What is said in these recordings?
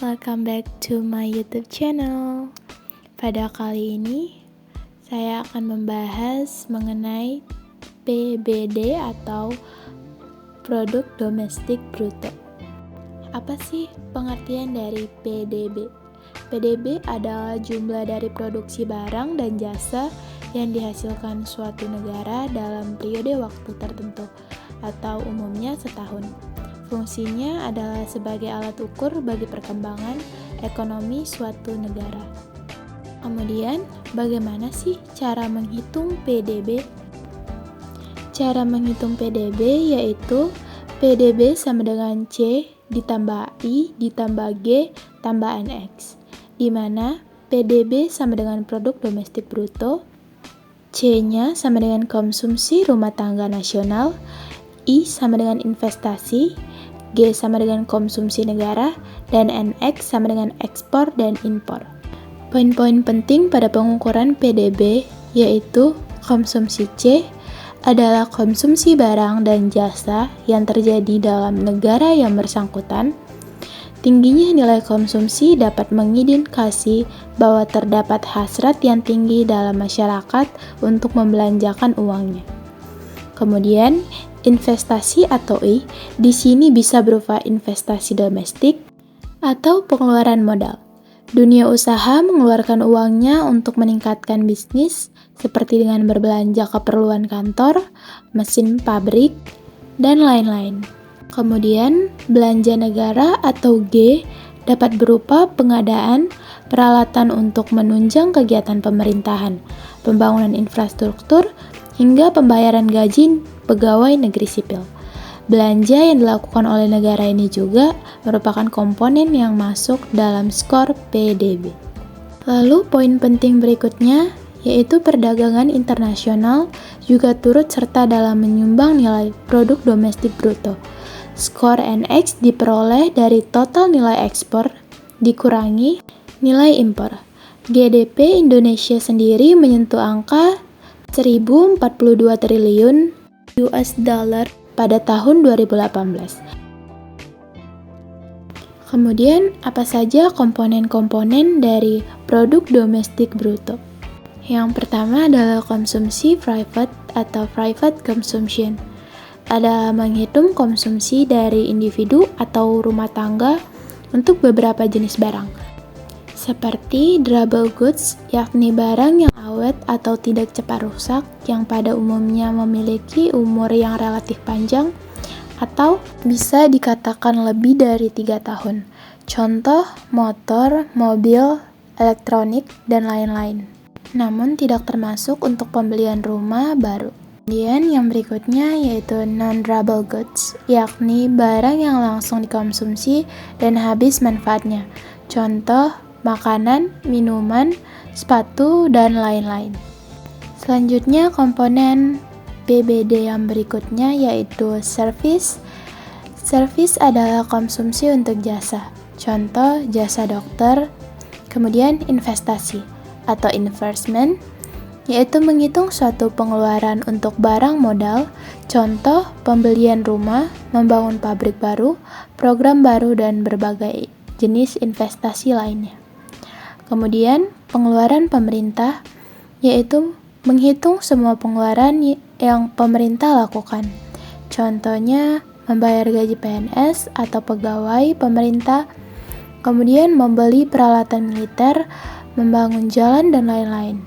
welcome back to my YouTube channel. Pada kali ini, saya akan membahas mengenai PBD atau Produk Domestik Bruto. Apa sih pengertian dari PDB? PDB adalah jumlah dari produksi barang dan jasa yang dihasilkan suatu negara dalam periode waktu tertentu, atau umumnya setahun. Fungsinya adalah sebagai alat ukur bagi perkembangan ekonomi suatu negara. Kemudian, bagaimana sih cara menghitung PDB? Cara menghitung PDB yaitu PDB sama dengan C ditambah I ditambah G tambah NX, di mana PDB sama dengan produk domestik bruto, C-nya sama dengan konsumsi rumah tangga nasional, I sama dengan investasi, G sama dengan konsumsi negara, dan NX sama dengan ekspor dan impor. Poin-poin penting pada pengukuran PDB yaitu konsumsi C adalah konsumsi barang dan jasa yang terjadi dalam negara yang bersangkutan. Tingginya nilai konsumsi dapat mengindikasi bahwa terdapat hasrat yang tinggi dalam masyarakat untuk membelanjakan uangnya. Kemudian, investasi atau I di sini bisa berupa investasi domestik atau pengeluaran modal. Dunia usaha mengeluarkan uangnya untuk meningkatkan bisnis seperti dengan berbelanja keperluan kantor, mesin pabrik, dan lain-lain. Kemudian, belanja negara atau G dapat berupa pengadaan peralatan untuk menunjang kegiatan pemerintahan, pembangunan infrastruktur, hingga pembayaran gaji pegawai negeri sipil. Belanja yang dilakukan oleh negara ini juga merupakan komponen yang masuk dalam skor PDB. Lalu poin penting berikutnya yaitu perdagangan internasional juga turut serta dalam menyumbang nilai produk domestik bruto. Skor NX diperoleh dari total nilai ekspor dikurangi nilai impor. GDP Indonesia sendiri menyentuh angka 1.042 triliun US dollar pada tahun 2018. Kemudian, apa saja komponen-komponen dari produk domestik bruto? Yang pertama adalah konsumsi private atau private consumption. Adalah menghitung konsumsi dari individu atau rumah tangga untuk beberapa jenis barang. Seperti durable goods, yakni barang yang awet atau tidak cepat rusak, yang pada umumnya memiliki umur yang relatif panjang, atau bisa dikatakan lebih dari 3 tahun. Contoh, motor, mobil, elektronik, dan lain-lain. Namun tidak termasuk untuk pembelian rumah baru. Kemudian yang berikutnya yaitu non-durable goods, yakni barang yang langsung dikonsumsi dan habis manfaatnya. Contoh, makanan, minuman, sepatu, dan lain-lain. Selanjutnya komponen PBD yang berikutnya yaitu service. Service adalah konsumsi untuk jasa. Contoh, jasa dokter. Kemudian investasi atau investment, yaitu menghitung suatu pengeluaran untuk barang modal. Contoh, pembelian rumah, membangun pabrik baru, program baru, dan berbagai jenis investasi lainnya. Kemudian, pengeluaran pemerintah, yaitu menghitung semua pengeluaran yang pemerintah lakukan. Contohnya, membayar gaji PNS atau pegawai pemerintah, kemudian membeli peralatan militer, membangun jalan, dan lain-lain.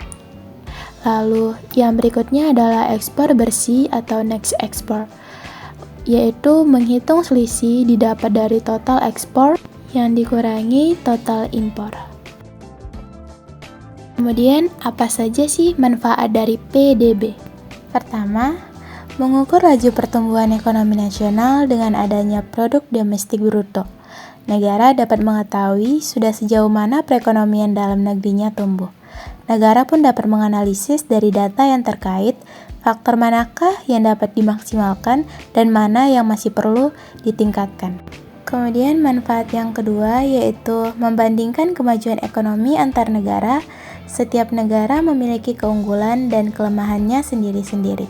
Lalu, yang berikutnya adalah ekspor bersih atau net export, yaitu menghitung selisih didapat dari total ekspor yang dikurangi total impor. Kemudian, apa saja sih manfaat dari PDB? Pertama, mengukur laju pertumbuhan ekonomi nasional dengan adanya produk domestik bruto. Negara dapat mengetahui sudah sejauh mana perekonomian dalam negerinya tumbuh. Negara pun dapat menganalisis dari data yang terkait faktor manakah yang dapat dimaksimalkan dan mana yang masih perlu ditingkatkan. Kemudian manfaat yang kedua yaitu membandingkan kemajuan ekonomi antar negara. Setiap negara memiliki keunggulan dan kelemahannya sendiri-sendiri.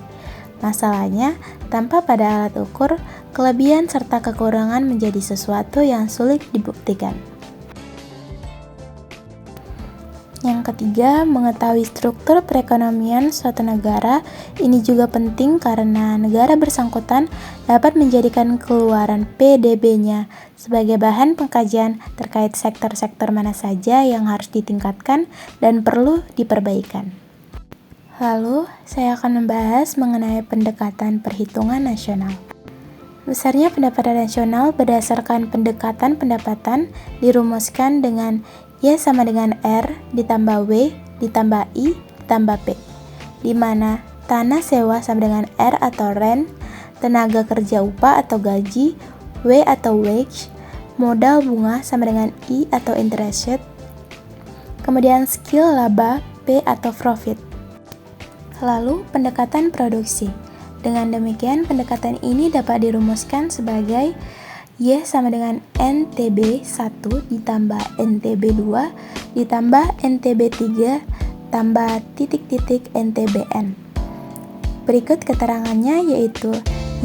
Masalahnya, tanpa pada alat ukur, kelebihan serta kekurangan menjadi sesuatu yang sulit dibuktikan. Yang ketiga, mengetahui struktur perekonomian suatu negara. Ini juga penting karena negara bersangkutan dapat menjadikan keluaran PDB-nya sebagai bahan pengkajian terkait sektor-sektor mana saja yang harus ditingkatkan dan perlu diperbaikan. Lalu, saya akan membahas mengenai pendekatan perhitungan nasional. Besarnya pendapatan nasional berdasarkan pendekatan pendapatan dirumuskan dengan Y sama dengan R ditambah W ditambah I ditambah P, di mana tanah sewa sama dengan R atau rent, tenaga kerja upah atau gaji, W atau wage, modal bunga sama dengan I atau interest rate, kemudian skill laba P atau profit. Lalu pendekatan produksi. Dengan demikian, pendekatan ini dapat dirumuskan sebagai Y sama dengan NTB 1 ditambah NTB 2 ditambah NTB 3 tambah titik-titik NTBN. Berikut keterangannya yaitu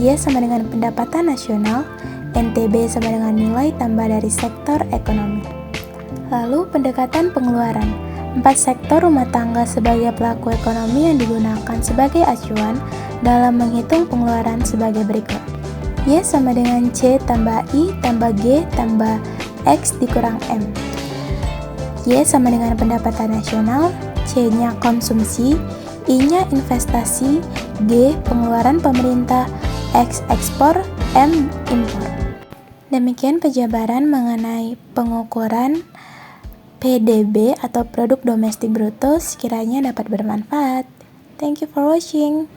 Y sama dengan pendapatan nasional, NTB sama dengan nilai tambah dari sektor ekonomi. Lalu pendekatan pengeluaran. 4 sektor rumah tangga sebagai pelaku ekonomi yang digunakan sebagai acuan dalam menghitung pengeluaran sebagai berikut. Y sama dengan C tambah I tambah G tambah X dikurang M. Y sama dengan pendapatan nasional, C-nya konsumsi, I-nya investasi, G pengeluaran pemerintah, X ekspor, M impor. Demikian penjabaran mengenai pengukuran PDB atau produk domestik bruto, sekiranya dapat bermanfaat. Thank you for watching.